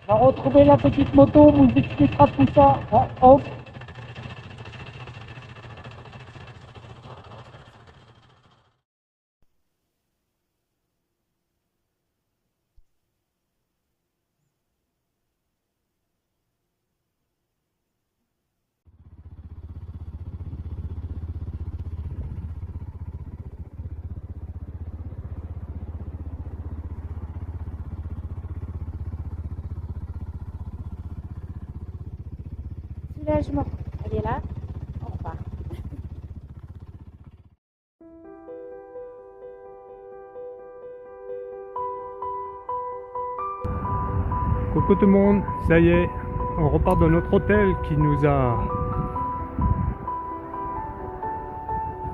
On va retrouver la petite moto, on vous expliquera tout ça. Ah, hop. Soulagement. Elle est là. On repart. Coucou tout le monde, ça y est, on repart dans notre hôtel qui nous a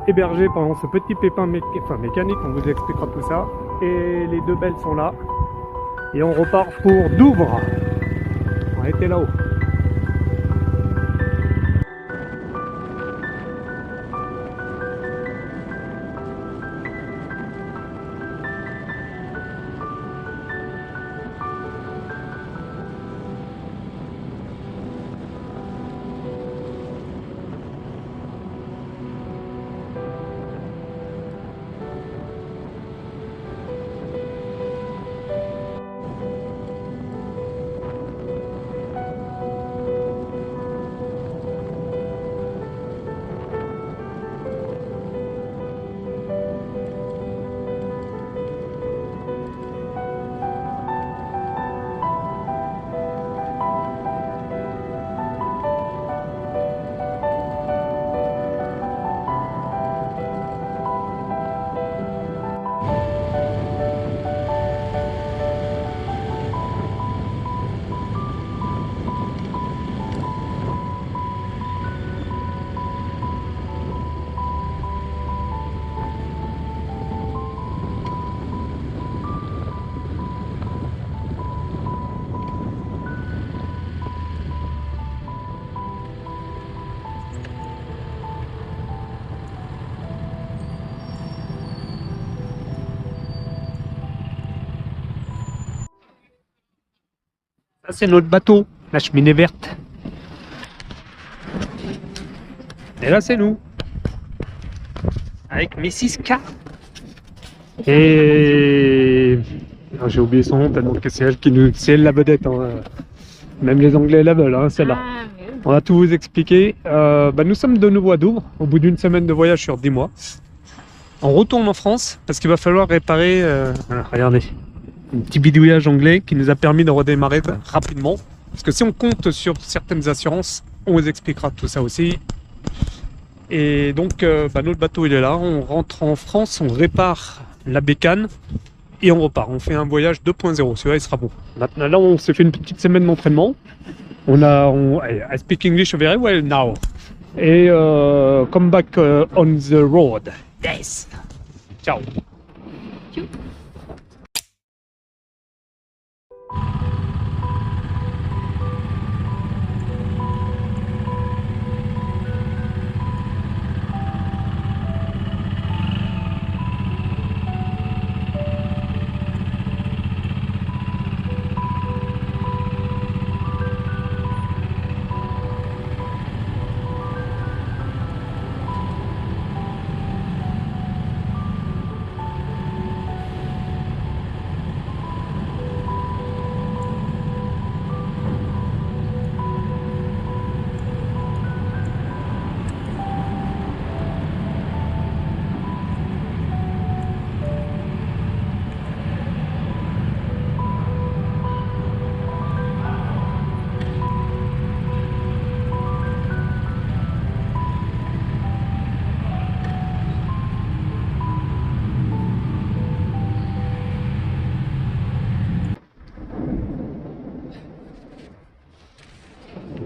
hébergé pendant ce petit pépin mécanique, on vous expliquera tout ça. Et les deux belles sont là. Et on repart pour Douvres. On était là-haut. Ça c'est notre bateau, la cheminée verte. Et là c'est nous. Avec mes 6K. Et ah, j'ai oublié son nom tellement que c'est elle qui nous. C'est elle la vedette. Hein. Même les Anglais la veulent, hein, celle-là. Ah, mais oui. On va tout vous expliquer. Nous sommes de nouveau à Douvres, au bout d'une semaine de voyage sur 10 mois. On retourne en France parce qu'il va falloir réparer. Voilà, regardez. Un petit bidouillage anglais qui nous a permis de redémarrer rapidement. Parce que si on compte sur certaines assurances, on vous expliquera tout ça aussi. Et donc notre bateau il est là, on rentre en France, on répare la bécane et on repart. On fait un voyage 2.0, celui-là il sera bon. Maintenant là on s'est fait une petite semaine d'entraînement. I speak English very well now. Et come back on the road. Yes. Ciao.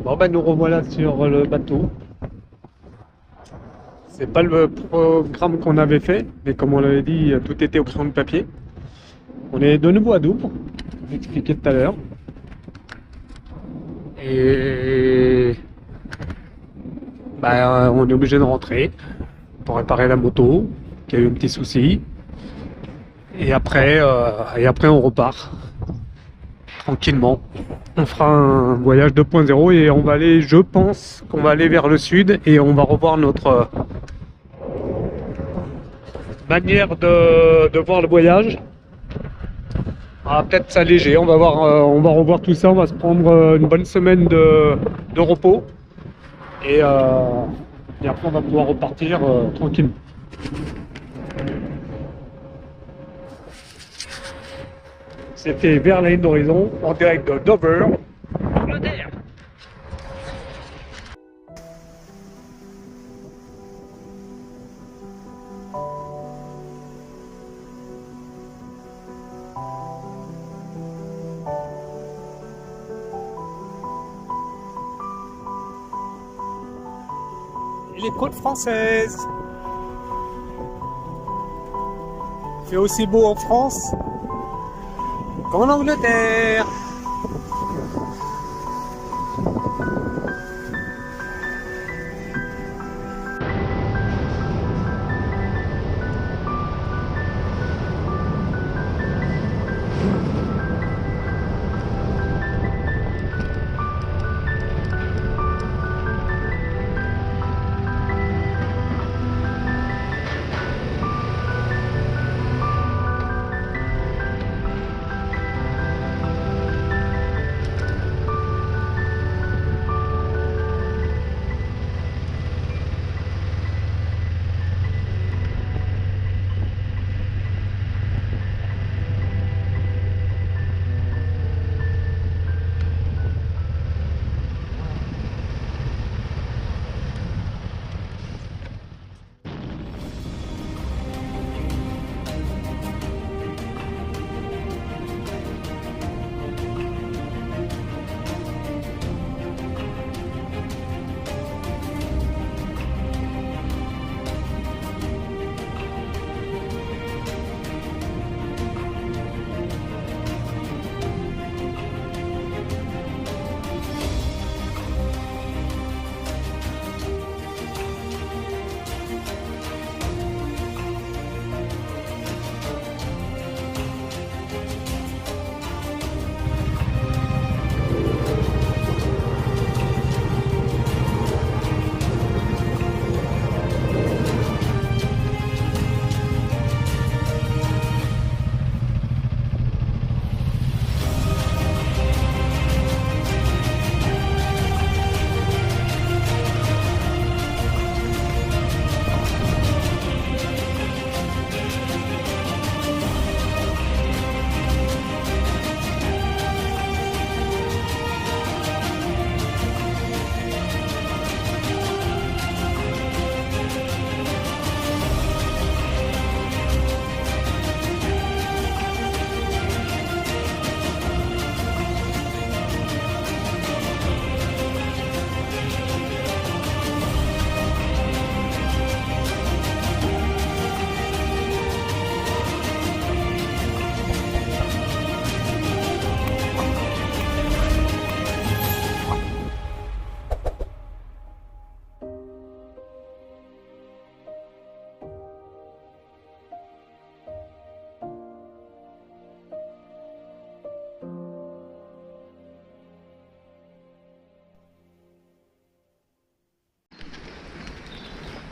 Bon nous revoilà sur le bateau. C'est pas le programme qu'on avait fait, mais comme on l'avait dit, tout était au crayon de papier. On est de nouveau à Douvres, comme j'expliquais tout à l'heure. Et on est obligé de rentrer pour réparer la moto, qui a eu un petit souci. Et après on repart. tranquillement. On fera un voyage 2.0 et on va aller, je pense qu'on va aller vers le sud et on va revoir notre manière de voir le voyage. Peut-être s'alléger, on va voir, on va revoir tout ça, on va se prendre une bonne semaine de repos et après on va pouvoir repartir tranquillement. C'était vers la ligne d'horizon, en direct de Dover, Angleterre. Et les côtes françaises. Il fait aussi beau en France qu'en Angleterre.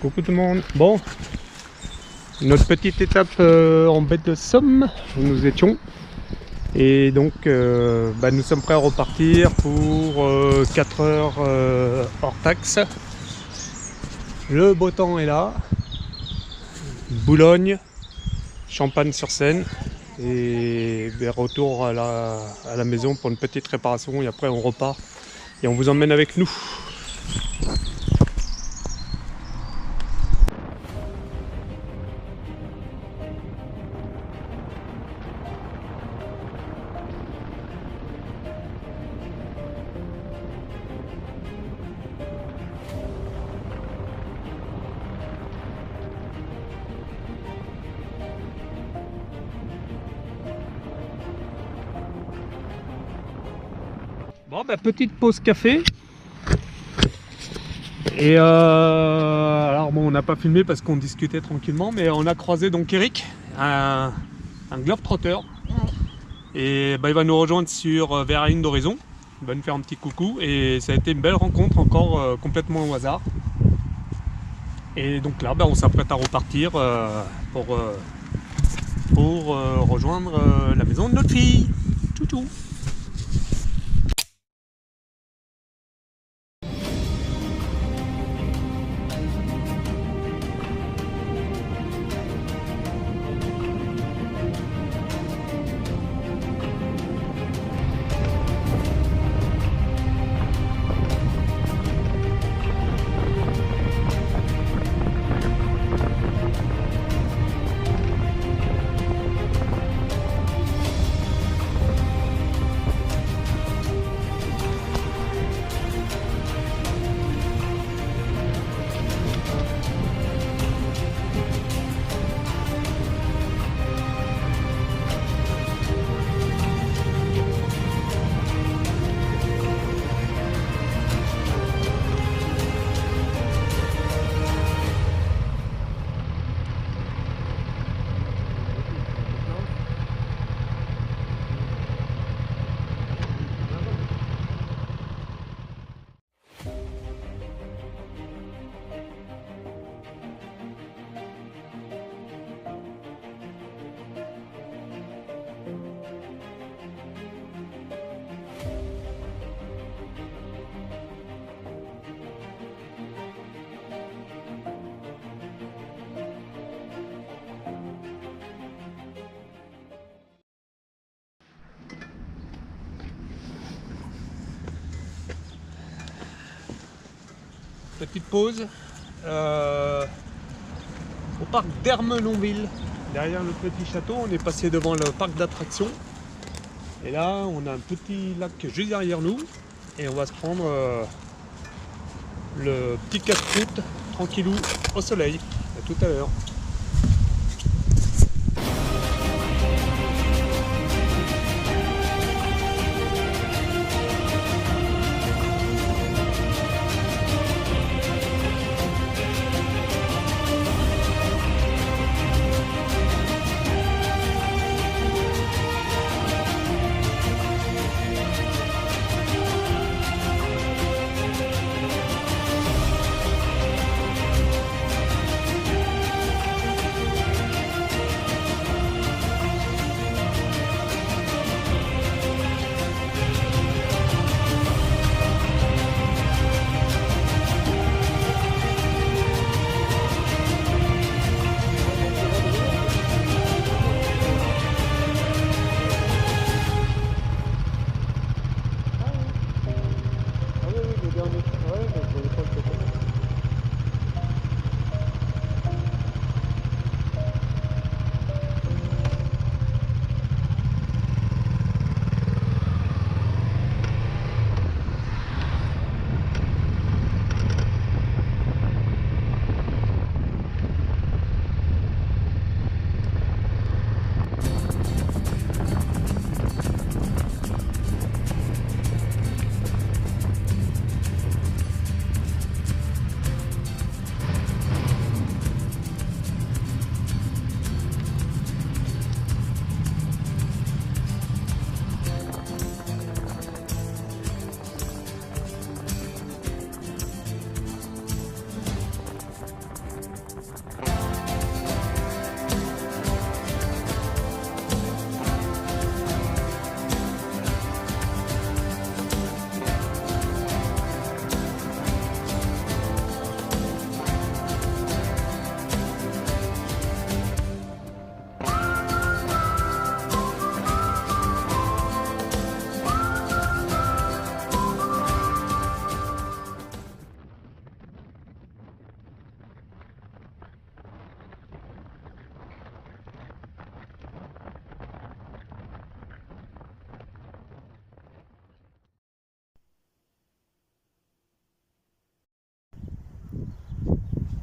Coucou tout le monde. Bon, notre petite étape en baie de Somme où nous étions. Et donc nous sommes prêts à repartir pour 4 heures hors taxe. Le beau temps est là. Boulogne, Champagne-sur-Seine. Et retour à la maison pour une petite réparation. Et après on repart et on vous emmène avec nous. Bon, petite pause café. Et alors bon, on n'a pas filmé parce qu'on discutait tranquillement, mais on a croisé donc Eric, un globetrotter. Et il va nous rejoindre vers la ligne d'horizon. Il va nous faire un petit coucou et ça a été une belle rencontre encore complètement au hasard. Et donc là on s'apprête à repartir pour rejoindre la maison de notre fille. Tchou tchou. Petite pause au parc d'Ermenonville. Derrière le petit château, on est passé devant le parc d'attractions. Et là, on a un petit lac juste derrière nous. Et on va se prendre le petit casse-croûte tranquillou au soleil. À tout à l'heure.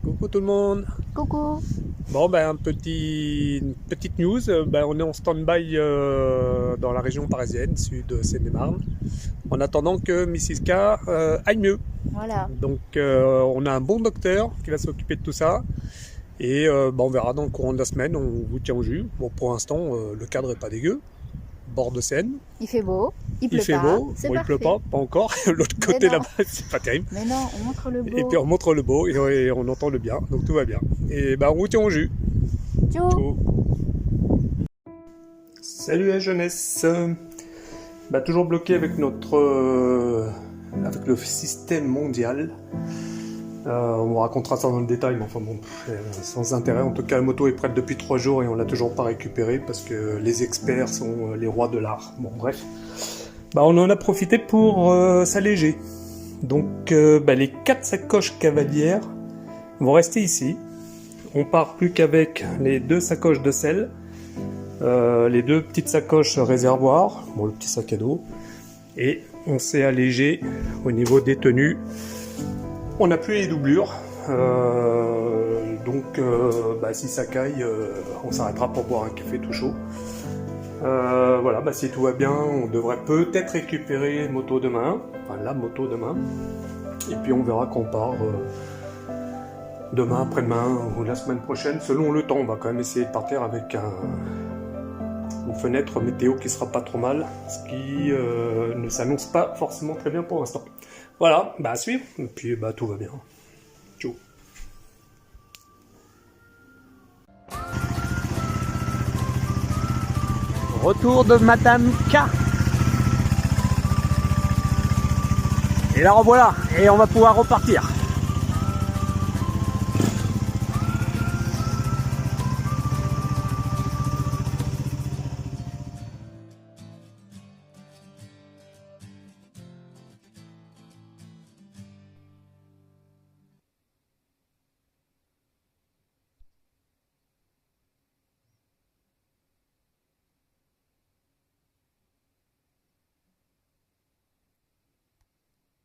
Coucou tout le monde. Coucou. Bon une petite news, on est en stand-by dans la région parisienne, sud Seine-et-Marne, en attendant que Mrs K aille mieux. Voilà. Donc on a un bon docteur qui va s'occuper de tout ça. Et on verra dans le courant de la semaine, on vous tient au jus. Bon, pour l'instant, le cadre est pas dégueu. bord de Seine. Il fait beau, il pleut Il fait pas. beau, C'est bon, il pleut parfait. pas encore. L'autre côté non. là-bas, c'est pas terrible. Mais non, on montre le beau. Et puis on montre le beau et on entend le bien, donc tout va bien. Et bah on vous tient au jus. Tchou. Ciao. Salut la jeunesse. Bah toujours bloqué avec avec le système mondial. On vous racontera ça dans le détail, mais enfin bon, sans intérêt. En tout cas, la moto est prête depuis 3 jours et on l'a toujours pas récupérée parce que les experts sont les rois de l'art. Bon, bref. Bah, on en a profité pour s'alléger. Donc, les 4 sacoches cavalières vont rester ici. On part plus qu'avec les 2 sacoches de sel, les 2 petites sacoches réservoirs, bon, le petit sac à dos, et on s'est allégé au niveau des tenues. On n'a plus les doublures, donc si ça caille, on s'arrêtera pour boire un café tout chaud. Voilà, si tout va bien, on devrait peut-être récupérer moto demain, enfin la moto demain, et puis on verra quand on part demain, après-demain ou la semaine prochaine, selon le temps. On va quand même essayer de partir avec une fenêtre météo qui sera pas trop mal, ce qui ne s'annonce pas forcément très bien pour l'instant. Voilà, à suivre, et puis tout va bien. Ciao. Retour de Madame K. Et la revoilà, et on va pouvoir repartir.